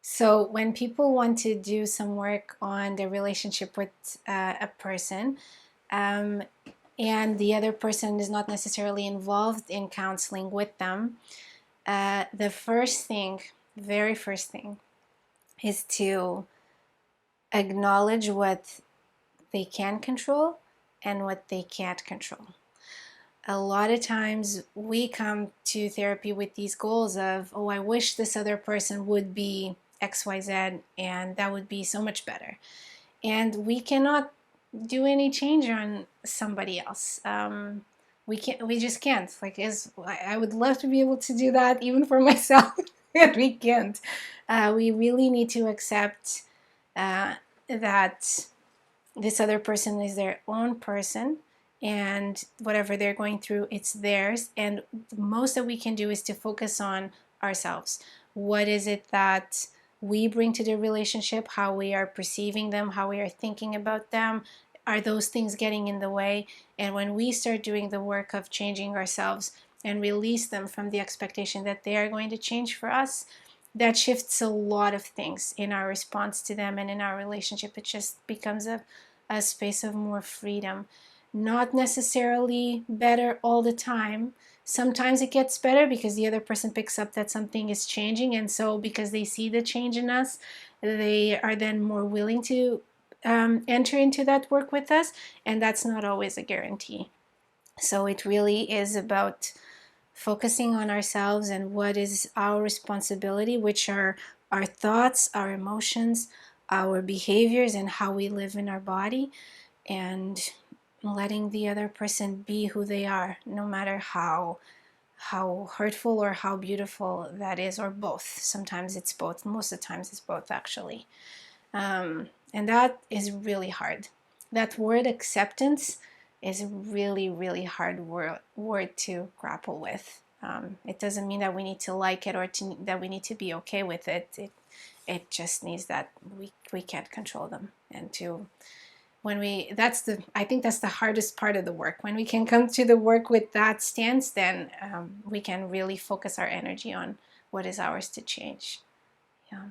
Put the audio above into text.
So when people want to do some work on their relationship with a person, um, and the other person is not necessarily involved in counseling with them, the first thing, very first thing, is to acknowledge what they can control and what they can't control. A lot of times we come to therapy with these goals of, oh, I wish this other person would be XYZ and that would be so much better. And we cannot do any change on somebody else. We just can't. Like, I would love to be able to do that even for myself, and we can't. We really need to accept that this other person is their own person, and whatever they're going through, it's theirs. And the most that we can do is to focus on ourselves. What is it that we bring to the relationship? How we are perceiving them, how we are thinking about them? Are those things getting in the way? And when we start doing the work of changing ourselves and release them from the expectation that they are going to change for us, that shifts a lot of things in our response to them and in our relationship. It just becomes a space of more freedom. Not necessarily better all the time. Sometimes it gets better because the other person picks up that something is changing, and so because they see the change in us, they are then more willing to enter into that work with us, and that's not always a guarantee. So it really is about focusing on ourselves and what is our responsibility, which are our thoughts, our emotions, our behaviors, and how we live in our body, and letting the other person be who they are, no matter how hurtful or how beautiful that is, or both. Sometimes it's both. Most of the times it's both, actually. And that is really hard. That word acceptance is a really, really hard word to grapple with. It doesn't mean that we need to like it or that we need to be okay with it. It just means that we can't control them. And to when we I think that's the hardest part of the work. When we can come to the work with that stance, then we can really focus our energy on what is ours to change. Yeah.